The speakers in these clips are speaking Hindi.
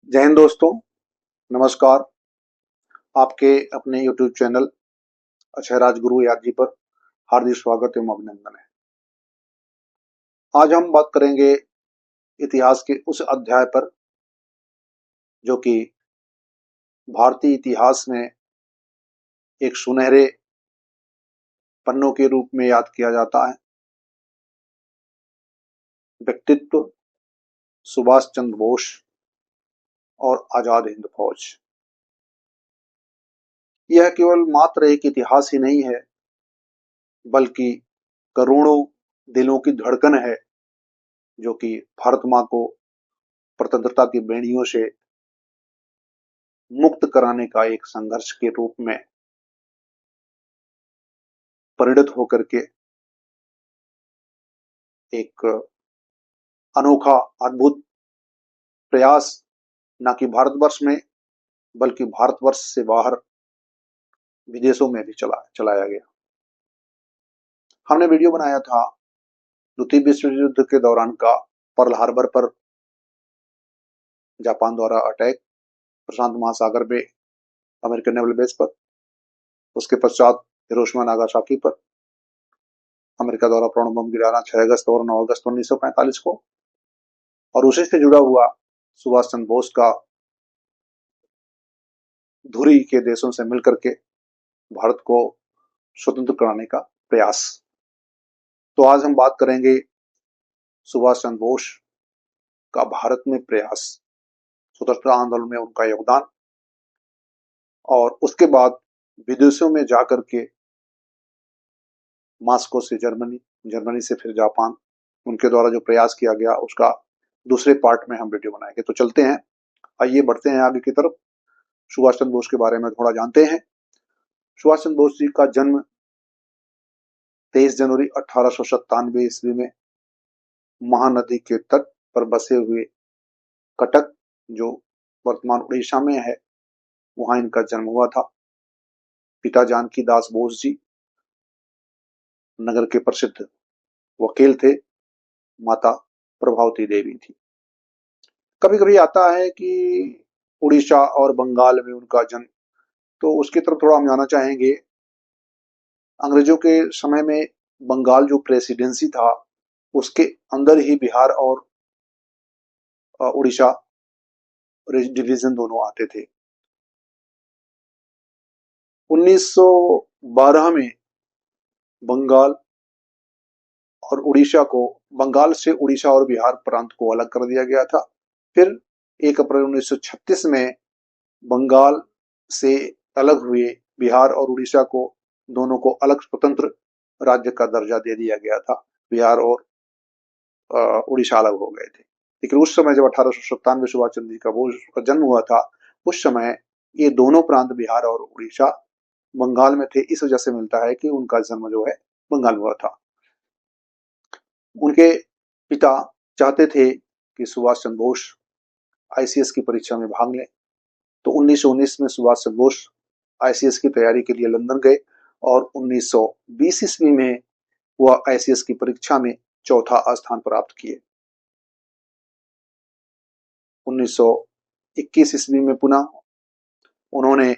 जय हिंद दोस्तों। नमस्कार। आपके अपने YouTube चैनल अक्षय राजगुरु याद जी पर हार्दिक स्वागत एवं अभिनंदन है। आज हम बात करेंगे इतिहास के उस अध्याय पर जो कि भारतीय इतिहास में एक सुनहरे पन्नों के रूप में याद किया जाता है। व्यक्तित्व सुभाष चंद्र बोस और आजाद हिंद फौज। यह केवल मात्र एक इतिहास ही नहीं है, बल्कि करोड़ों दिलों की धड़कन है जो कि भारत मां को स्वतंत्रता की बेड़ियों से मुक्त कराने का एक संघर्ष के रूप में परिणत होकर के एक अनोखा अद्भुत प्रयास न कि भारतवर्ष में बल्कि भारतवर्ष से बाहर विदेशों में भी चलाया गया। हमने वीडियो बनाया था द्वितीय विश्व युद्ध के दौरान का पर्ल हार्बर पर जापान द्वारा अटैक, प्रशांत महासागर में अमेरिकन नेवल बेस पर, उसके पश्चात हिरोशिमा नागासाकी पर अमेरिका द्वारा परमाणु बम गिराना 6 अगस्त और 9 अगस्त 1945 को, और उसी से जुड़ा हुआ सुभाष चंद्र बोस का धुरी के देशों से मिलकर के भारत को स्वतंत्र कराने का प्रयास। तो आज हम बात करेंगे सुभाष चंद्र बोस का भारत में प्रयास, स्वतंत्रता आंदोलन में उनका योगदान, और उसके बाद विदेशों में जाकर के मास्को से जर्मनी, जर्मनी से फिर जापान, उनके द्वारा जो प्रयास किया गया उसका दूसरे पार्ट में हम वीडियो बनाएंगे। तो चलते हैं, आइए बढ़ते हैं आगे की तरफ। सुभाष चंद्र बोस के बारे में थोड़ा जानते हैं। सुभाष चंद्र बोस जी का जन्म 23 जनवरी 1897 ईस्वी में महानदी के तट पर बसे हुए कटक, जो वर्तमान उड़ीसा में है, वहां इनका जन्म हुआ था। पिता जानकी दास बोस जी नगर के प्रसिद्ध वकील थे, माता प्रभावती देवी थी। कभी कभी आता है कि उड़ीसा और बंगाल में उनका जन्म, तो उसकी तरफ थोड़ा हम जाना चाहेंगे। अंग्रेजों के समय में बंगाल जो प्रेसिडेंसी था उसके अंदर ही बिहार और उड़ीसा डिवीजन दोनों आते थे। 1912 में बंगाल और उड़ीसा को, बंगाल से उड़ीसा और बिहार प्रांत को अलग कर दिया गया था। फिर 1 अप्रैल 1936 में बंगाल से अलग हुए बिहार और उड़ीसा को, दोनों को अलग स्वतंत्र राज्य का दर्जा दे दिया गया था। बिहार और उड़ीसा अलग हो गए थे। लेकिन उस समय जब 1897 सुभाष चंद्र जी का बोस का जन्म हुआ था, उस समय ये दोनों प्रांत बिहार और उड़ीसा बंगाल में थे। इस वजह से मिलता है कि उनका जन्म जो है बंगाल हुआ था। उनके पिता चाहते थे कि सुभाष चंद्र बोस आईसीएस की परीक्षा में भाग लें, तो 1919 में सुभाष चंद्र बोस आईसीएस की तैयारी के लिए लंदन गए और 1920 ईस्वी में वह आईसीएस की परीक्षा में चौथा स्थान प्राप्त किए। 1921 ईस्वी में पुनः उन्होंने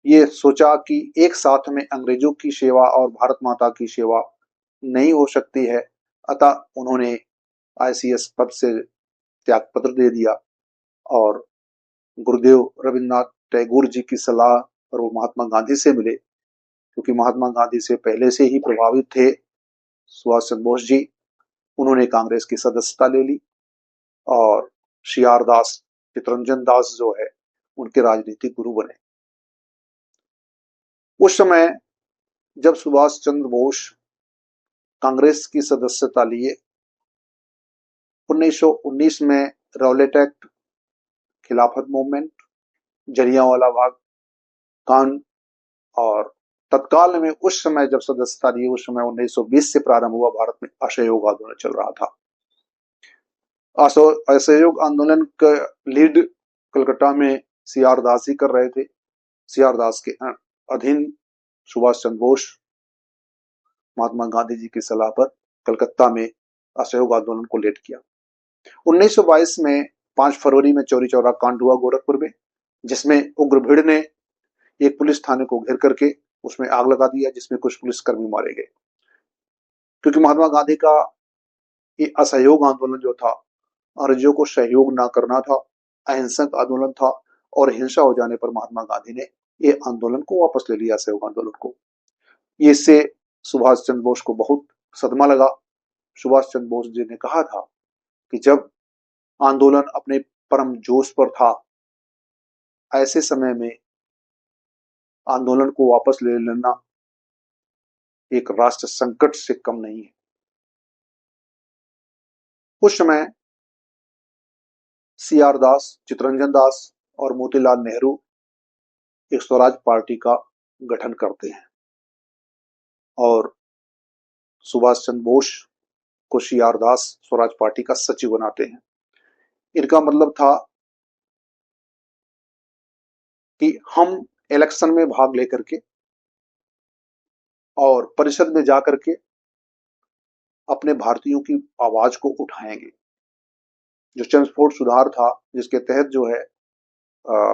ये सोचा कि एक साथ में अंग्रेजों की सेवा और भारत माता की सेवा नहीं हो सकती है, अतः उन्होंने आईसीएस पद से त्यागपत्र दे दिया और गुरुदेव रविन्द्रनाथ टैगोर जी की सलाह पर वो महात्मा गांधी से मिले, क्योंकि महात्मा गांधी से पहले से ही प्रभावित थे सुभाष चंद्र बोस जी। उन्होंने कांग्रेस की सदस्यता ले ली और सीआर दास, चित्तरंजन दास जो है, उनके राजनीतिक गुरु बने। उस समय जब सुभाष चंद्र बोस कांग्रेस की सदस्यता लिए, 1919 में रॉलेट एक्ट, खिलाफत मूवमेंट, जलियांवाला बाग कांड, और तत्काल में उस समय जब सदस्यता ली, उस समय 1920 से प्रारंभ हुआ भारत में असहयोग आंदोलन चल रहा था। असहयोग आंदोलन का लीड कलकत्ता में सीआर दास ही कर रहे थे। सीआर दास के अधीन सुभाष चंद्र बोस महात्मा गांधी जी की सलाह पर कलकत्ता में असहयोग आंदोलन को लीड किया। 1922 में 5 फरवरी में चौरी चौरा कांड हुआ गोरखपुर में, जिसमें उग्र भीड़ ने एक पुलिस थाने को घेर करके उसमें आग लगा दिया, जिसमें कुछ पुलिसकर्मी मारे गए। क्योंकि महात्मा गांधी का ये असहयोग आंदोलन जो था, अंग्रेजों को सहयोग ना करना था, अहिंसक आंदोलन था, और हिंसा हो जाने पर महात्मा गांधी ने ये आंदोलन को वापस ले लिया, असहयोग आंदोलन को। ये इससे सुभाष चंद्र बोस को बहुत सदमा लगा। सुभाष चंद्र बोस जी ने कहा था कि जब आंदोलन अपने परम जोश पर था, ऐसे समय में आंदोलन को वापस ले लेना एक राष्ट्र संकट से कम नहीं है। उस समय CR दास, चित्तरंजन दास और मोतीलाल नेहरू एक स्वराज पार्टी का गठन करते हैं और सुभाष चंद्र बोस को CR दास स्वराज पार्टी का सचिव बनाते हैं। इनका मतलब था कि हम इलेक्शन में भाग लेकर के और परिषद में जाकर के अपने भारतीयों की आवाज को उठाएंगे। जो चंद्रफोड़ सुधार था, जिसके तहत जो है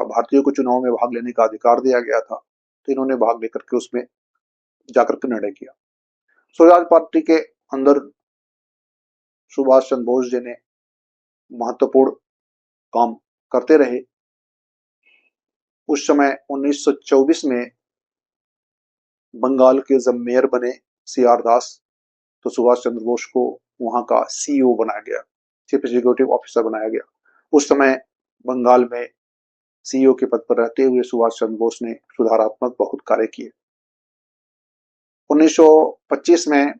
भारतीयों को चुनाव में भाग लेने का अधिकार दिया गया था, तो इन्होंने भाग लेकर के उसमें जाकर के निर्णय किया। स्वराज पार्टी के अंदर सुभाष चंद्र बोस जी ने महत्वपूर्ण काम करते रहे। उस समय 1924 में बंगाल के जब मेयर बने CR दास, तो सुभाष चंद्र बोस को वहां का CEO बनाया गया, चीफ एग्जीक्यूटिव ऑफिसर बनाया गया। उस समय बंगाल में CEO के पद पर रहते हुए सुभाष चंद्र बोस ने सुधारात्मक बहुत कार्य किए। 1925 में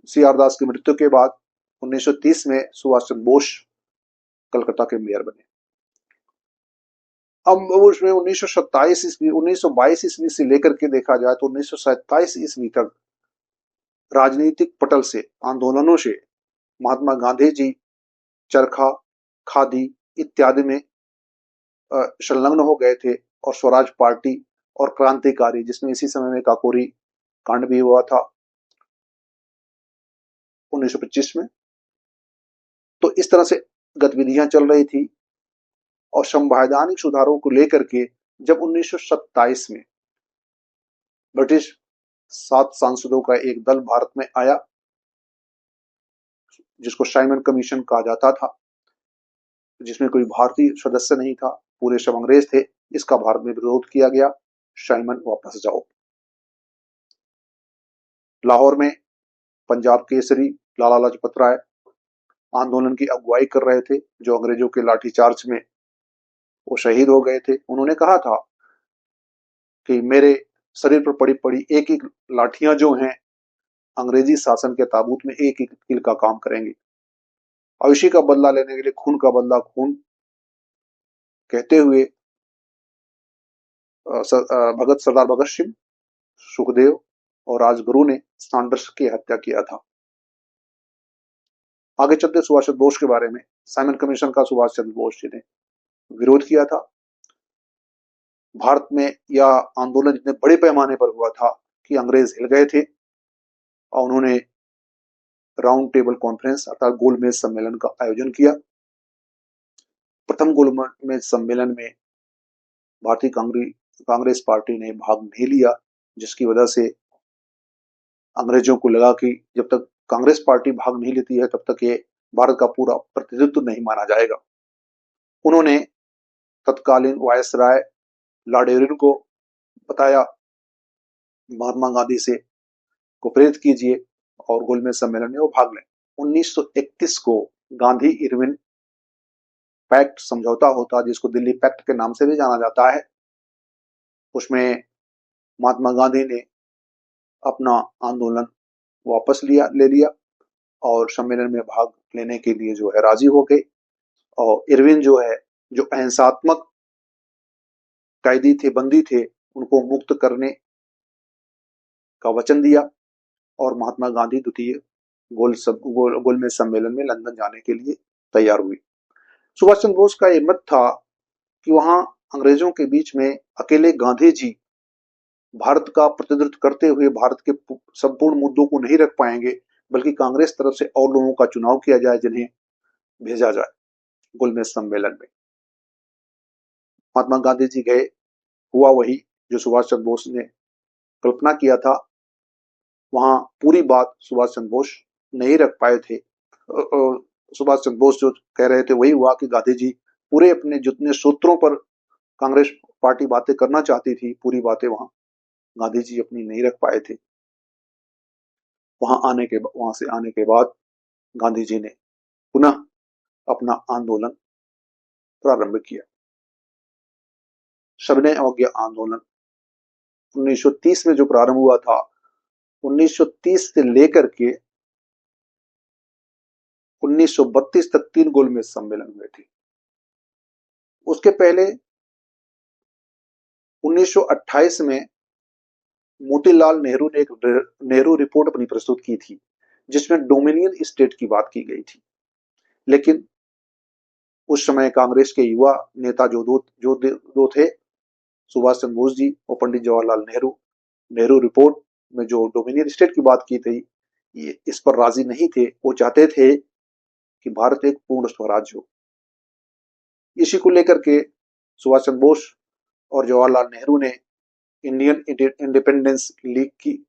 CR दास की मृत्यु के बाद 1930 में सुभाष चंद्र बोस कलकत्ता के मेयर बने। अब उसमें 1922 ईस्वी से लेकर के देखा जाए तो 1927 ईस्वी तक राजनीतिक पटल से, आंदोलनों से महात्मा गांधी जी चरखा, खादी इत्यादि में संलग्न हो गए थे, और स्वराज पार्टी और क्रांतिकारी, जिसमें इसी समय में काकोरी कांड भी हुआ था 1925 में। तो इस तरह से गतिविधियां चल रही थी। और संवैधानिक सुधारों को लेकर के जब 1927 में ब्रिटिश 7 सांसदों का एक दल भारत में आया, जिसको साइमन कमीशन कहा जाता था, जिसमें कोई भारतीय सदस्य नहीं था, पूरे सब अंग्रेज थे, इसका भारत में विरोध किया गया। साइमन वापस जाओ। लाहौर में पंजाब केसरी लाला लाजपत राय आंदोलन की अगुवाई कर रहे थे, जो अंग्रेजों के लाठीचार्ज में वो शहीद हो गए थे। उन्होंने कहा था कि मेरे शरीर पर पड़ी पड़ी एक एक लाठियां जो हैं, अंग्रेजी शासन के ताबूत में एक एक कील का काम करेंगे। और इसी का बदला लेने के लिए खून का बदला खून कहते हुए भगत सरदार भगत सिंह, सुखदेव और राजगुरु ने सैंडर्स की हत्या किया था। आगे चलते सुभाष चंद्र बोस के बारे में। साइमन कमीशन का सुभाष चंद्र बोस जी ने विरोध किया था। भारत में यह आंदोलन इतने बड़े पैमाने पर हुआ था कि अंग्रेज हिल गए थे, और उन्होंने राउंड टेबल कॉन्फ्रेंस अर्थात गोलमेज सम्मेलन का आयोजन किया। प्रथम गोलमेज सम्मेलन में भारतीय कांग्रेस पार्टी ने भाग नहीं लिया, जिसकी वजह से अंग्रेजों को लगा कि जब तक कांग्रेस पार्टी भाग नहीं लेती है, तब तक ये भारत का पूरा प्रतिनिधित्व नहीं माना जाएगा। उन्होंने तत्कालीन वायसराय लॉर्ड इरविन को बताया, महात्मा गांधी से को प्रेरित कीजिए और गोलमेज सम्मेलन में वो भाग लें। 1931 को गांधी इरविन पैक्ट समझौता होता, जिसको दिल्ली पैक्ट के नाम से भी जाना जाता है। उसमें महात्मा गांधी ने अपना आंदोलन वापस ले लिया और सम्मेलन में भाग लेने के लिए जो है राजी हो गए। और इरविन जो है, जो अहिंसात्मक कैदी थे, बंदी थे, उनको मुक्त करने का वचन दिया, और महात्मा गांधी द्वितीय गोलमेज सम्मेलन में लंदन जाने के लिए तैयार हुए। सुभाष चंद्र बोस का यह मत था कि वहां अंग्रेजों के बीच में अकेले गांधी जी भारत का प्रतिनिधित्व करते हुए भारत के संपूर्ण मुद्दों को नहीं रख पाएंगे, बल्कि कांग्रेस तरफ से और लोगों का चुनाव किया जाए, जिन्हें भेजा जाए। गोलमेज सम्मेलन में। महात्मा गांधी जी गए, हुआ वही जो सुभाष चंद्र बोस ने कल्पना किया था। वहां पूरी बात सुभाष चंद्र बोस नहीं रख पाए थे। सुभाष चंद्र बोस जो कह रहे थे वही हुआ कि गांधी जी पूरे अपने जितने सूत्रों पर कांग्रेस पार्टी बातें करना चाहती थी, पूरी बातें वहां गांधी जी अपनी नहीं रख पाए थे। वहां से आने के बाद गांधी जी ने पुनः अपना आंदोलन प्रारंभ किया। सविनय अवज्ञा आंदोलन 1930 में जो प्रारंभ हुआ था, 1930 से लेकर के 1932 तक 3 गोलमेज सम्मेलन हुए थे। उसके पहले 1928 में मोतीलाल नेहरू ने एक नेहरू रिपोर्ट अपनी प्रस्तुत की थी, जिसमें डोमिनियन स्टेट की बात की गई थी। लेकिन उस समय कांग्रेस के युवा नेता जो दो थे, सुभाष चंद्र बोस जी और पंडित जवाहरलाल नेहरू, नेहरू रिपोर्ट में जो डोमिनियन स्टेट की बात की थी, ये इस पर राजी नहीं थे। वो चाहते थे कि भारत एक पूर्ण स्वराज्य हो। इसी को लेकर के सुभाष चंद्र बोस और जवाहरलाल नेहरू ने इंडियन इंडिपेंडेंस लीग की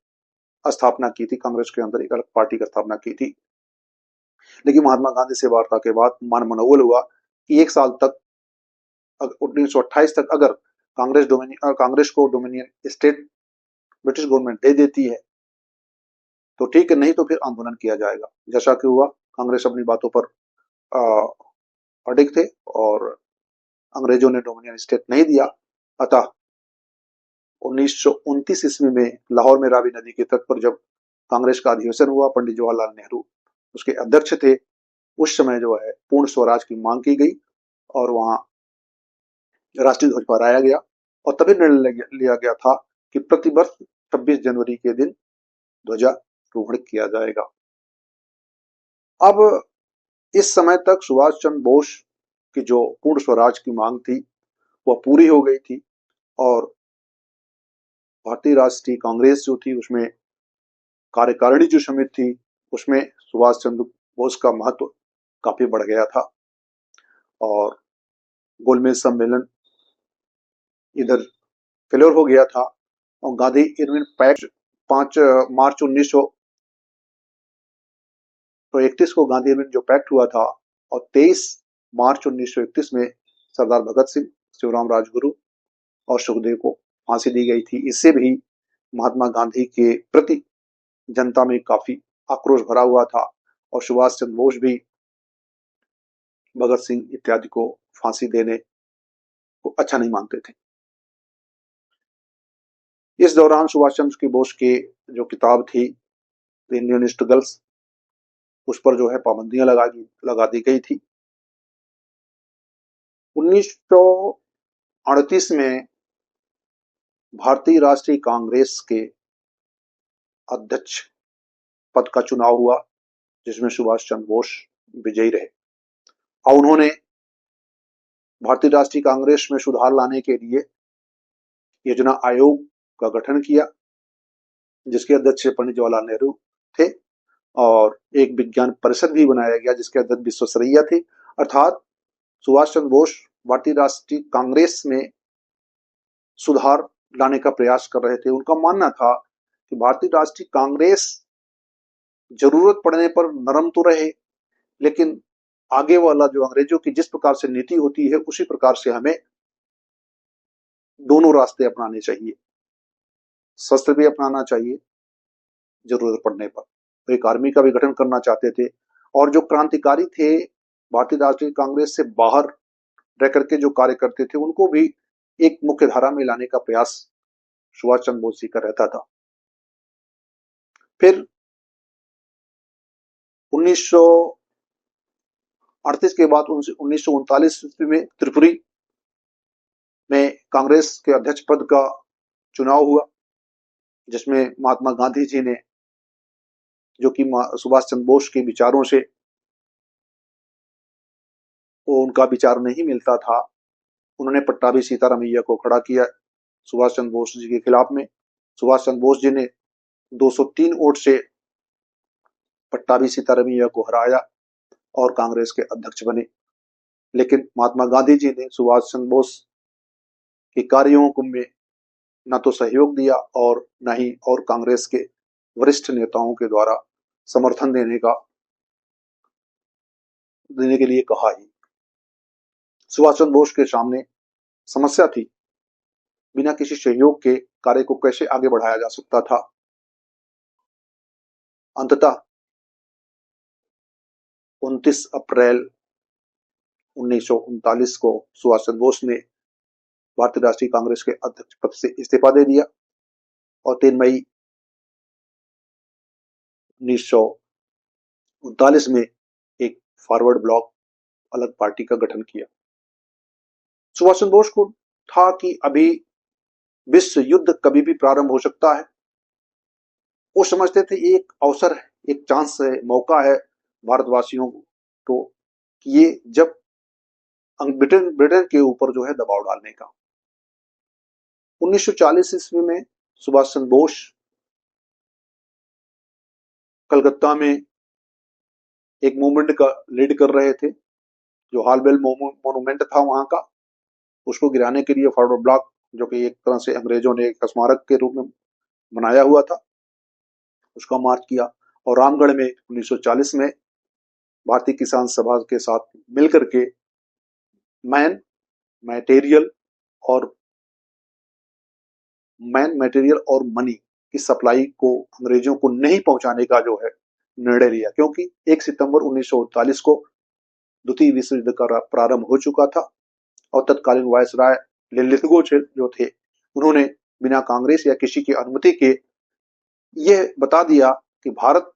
स्थापना की थी। कांग्रेस के अंदर एक अलग पार्टी की स्थापना की थी। लेकिन महात्मा गांधी से वार्ता के बाद मन मनोबल हुआ कि एक साल तक 1928 तक अगर कांग्रेस को डोमिनियन स्टेट ब्रिटिश गवर्नमेंट दे देती है तो ठीक है, नहीं तो फिर आंदोलन किया जाएगा। जैसा कि हुआ, कांग्रेस अपनी बातों पर अडिग थे और अंग्रेजों ने डोमिनियन स्टेट नहीं दिया। अतः 1929 ईस्वी में लाहौर में रावी नदी के तट पर जब कांग्रेस का अधिवेशन हुआ, पंडित जवाहरलाल नेहरू उसके अध्यक्ष थे। उस समय जो है पूर्ण स्वराज की मांग की गई और वहां राष्ट्रीय ध्वज फहराया गया और तभी निर्णय लिया गया था कि प्रतिवर्ष 26 जनवरी के दिन ध्वजारोहण किया जाएगा। अब इस समय तक सुभाष चंद्र बोस की जो पूर्ण स्वराज की मांग थी वह पूरी हो गई थी और भारतीय राष्ट्रीय कांग्रेस जो थी उसमें कार्यकारिणी जो समिति थी उसमें सुभाष चंद्र बोस का महत्व काफी बढ़ गया था और गोलमेज सम्मेलन इधर फेल्योर हो गया था और गांधी इरविन पैक्ट 5 मार्च 1931 को गांधी इरविन जो पैक्ट हुआ था और 23 मार्च 1931 में सरदार भगत सिंह, शिवराम राजगुरु और सुखदेव को फांसी दी गई थी। इससे भी महात्मा गांधी के प्रति जनता में काफी आक्रोश भरा हुआ था और सुभाष चंद्र बोस भी भगत सिंह इत्यादि को फांसी देने को अच्छा नहीं मानते थे। इस दौरान सुभाष चंद्र बोस की जो किताब थी इंडियन स्ट्रगल्स, उस पर जो है पाबंदियां लगा दी गई थी। 1938 में भारतीय राष्ट्रीय कांग्रेस के अध्यक्ष पद का चुनाव हुआ, जिसमें सुभाष चंद्र बोस विजयी रहे और उन्होंने भारतीय राष्ट्रीय कांग्रेस में सुधार लाने के लिए योजना आयोग का गठन किया, जिसके अध्यक्ष पंडित जवाहरलाल नेहरू थे और एक विज्ञान परिषद भी बनाया गया जिसके अध्यक्ष विश्वेश्वरैया थे। अर्थात सुभाष चंद्र बोस भारतीय राष्ट्रीय कांग्रेस में सुधार लाने का प्रयास कर रहे थे। उनका मानना था कि भारतीय राष्ट्रीय कांग्रेस जरूरत पड़ने पर नरम तो रहे, लेकिन आगे वाला जो अंग्रेजों की जिस प्रकार से नीति होती है उसी प्रकार से हमें दोनों रास्ते अपनाने चाहिए। शस्त्र भी अपनाना चाहिए जरूरत पड़ने पर। तो एक आर्मी का भी गठन करना चाहते थे और जो क्रांतिकारी थे भारतीय राष्ट्रीय कांग्रेस से बाहर रह करके जो कार्य करते थे उनको भी एक मुख्य धारा में लाने का प्रयास सुभाष चंद्र बोस जी का रहता था। फिर 1938 के बाद 1939 में त्रिपुरी में कांग्रेस के अध्यक्ष पद का चुनाव हुआ, जिसमें महात्मा गांधी जी ने, जो कि सुभाष चंद्र बोस के विचारों से वो उनका विचार नहीं मिलता था, उन्होंने पट्टाभी सीतारामैया को खड़ा किया सुभाष चंद्र बोस जी के खिलाफ में। सुभाष चंद्र बोस जी ने 203 वोट से पट्टाभी सीतारामैया को हराया और कांग्रेस के अध्यक्ष बने। लेकिन महात्मा गांधी जी ने सुभाष चंद्र बोस के कार्यों को में न तो सहयोग दिया और न ही और कांग्रेस के वरिष्ठ नेताओं के द्वारा समर्थन देने के लिए कहा ही। सुभाष चंद्र बोस के सामने समस्या थी, बिना किसी सहयोग के कार्य को कैसे आगे बढ़ाया जा सकता था। अंततः 29 अप्रैल 1939 को सुभाष चंद्र बोस ने भारतीय राष्ट्रीय कांग्रेस के अध्यक्ष पद से इस्तीफा दे दिया और 3 मई 1939 में एक फॉरवर्ड ब्लॉक अलग पार्टी का गठन किया। सुभाष चंद्र बोस को था कि अभी विश्व युद्ध कभी भी प्रारंभ हो सकता है। वो समझते थे एक अवसर है, एक चांस है, मौका है भारतवासियों को कि ये जब ब्रिटेन के ऊपर जो है दबाव डालने का। 1940 ईस्वी में सुभाष चंद्र बोस कलकत्ता में एक मूवमेंट का लीड कर रहे थे, जो हालबेल मोन्यूमेंट था वहां का, उसको गिराने के लिए फॉरवर्ड ब्लॉक, जो कि एक तरह से अंग्रेजों ने एक स्मारक के रूप में बनाया हुआ था, उसका मार्च किया। और रामगढ़ में 1940 में भारतीय किसान सभा के साथ मिलकर के मैन मटेरियल और मनी की सप्लाई को अंग्रेजों को नहीं पहुंचाने का जो है निर्णय लिया, क्योंकि 1 सितंबर 1939 को द्वितीय विश्व युद्ध का प्रारंभ हो चुका था और तत्कालीन वायसराय लिलिथगो जो थे, उन्होंने बिना कांग्रेस या किसी की अनुमति के यह बता दिया कि भारत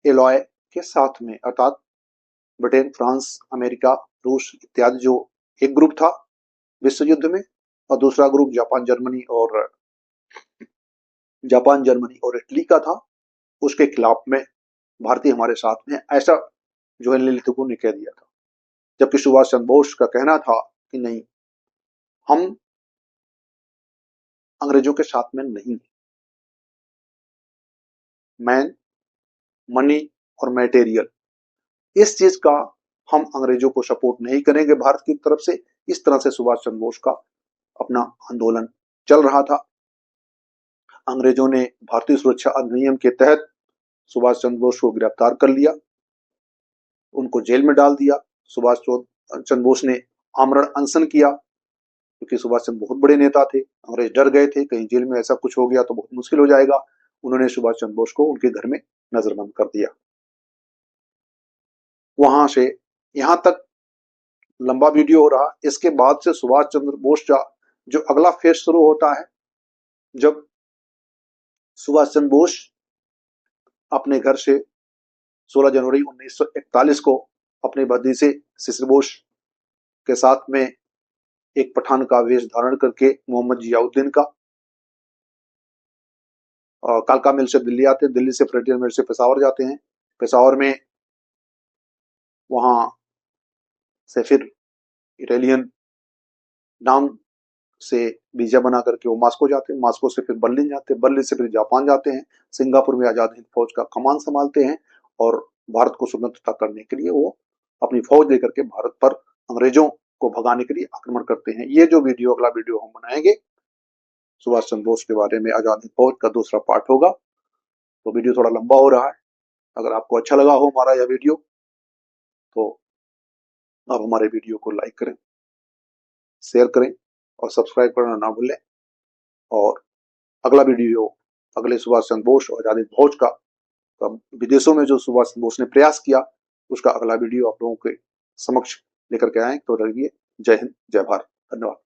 एलॉय के साथ में, अर्थात ब्रिटेन, फ्रांस, अमेरिका, रूस इत्यादि जो एक ग्रुप था विश्व युद्ध में, और दूसरा ग्रुप जापान, जर्मनी और इटली का था, उसके खिलाफ में भारतीय हमारे साथ में, ऐसा जो है लिलिथगो ने कह दिया था। जबकि सुभाष चंद्र बोस का कहना था कि नहीं, हम अंग्रेजों के साथ में नहीं, मैन, मनी और मटेरियल, इस चीज का हम अंग्रेजों को सपोर्ट नहीं करेंगे भारत की तरफ से। इस तरह से सुभाष चंद्र बोस का अपना आंदोलन चल रहा था। अंग्रेजों ने भारतीय सुरक्षा अधिनियम के तहत सुभाष चंद्र बोस को गिरफ्तार कर लिया, उनको जेल में डाल दिया। सुभाष चंद्र बोस ने आमरण अनशन किया, क्योंकि सुभाष चंद्र बहुत बड़े नेता थे, अंग्रेज डर गए थे कहीं जेल में ऐसा कुछ हो गया तो बहुत मुश्किल हो जाएगा। उन्होंने सुभाष चंद्र बोस को उनके घर में नजरबंद कर दिया। वहां से यहां तक लंबा वीडियो हो रहा। इसके बाद से सुभाष चंद्र बोस का जो अगला फेज शुरू होता है, जब सुभाष चंद्र बोस अपने घर से 16 जनवरी 1941 को अपने भतीजे शिशिर बोस के साथ में एक पठान का वेश धारण करके मोहम्मद जियाउद्दीन का कालका मिल से दिल्ली आते हैं, दिल्ली से फ्रंटियर मिल से पेशावर जाते हैं, पेशावर में वहां से फिर इटालियन नाम से वीजा बना करके वो मास्को जाते हैं, मास्को से फिर बर्लिन जाते हैं, बर्लिन से फिर जापान जाते हैं, सिंगापुर में आजाद हिंद फौज का कमान संभालते हैं और भारत को स्वतंत्रता करने के लिए वो अपनी फौज लेकर के भारत पर अंग्रेजों को भगाने के लिए आक्रमण करते हैं। ये जो वीडियो, अगला वीडियो हम बनाएंगे सुभाष चंद्र बोस के बारे में, आजाद हिंद फौज का दूसरा पार्ट होगा। तो वीडियो थोड़ा लंबा हो रहा है, अगर आपको अच्छा लगा हो हमारा यह वीडियो तो आप हमारे वीडियो को लाइक करें, शेयर करें और सब्सक्राइब करना ना भूलें। और अगला वीडियो अगले सुभाष चंद्र बोस और आजाद हिंद फौज का विदेशों में जो सुभाष चंद्र बोस ने प्रयास किया, उसका अगला वीडियो आप लोगों के समक्ष लेकर के आए। तो रहिए, जय हिंद, जय भारत, धन्यवाद।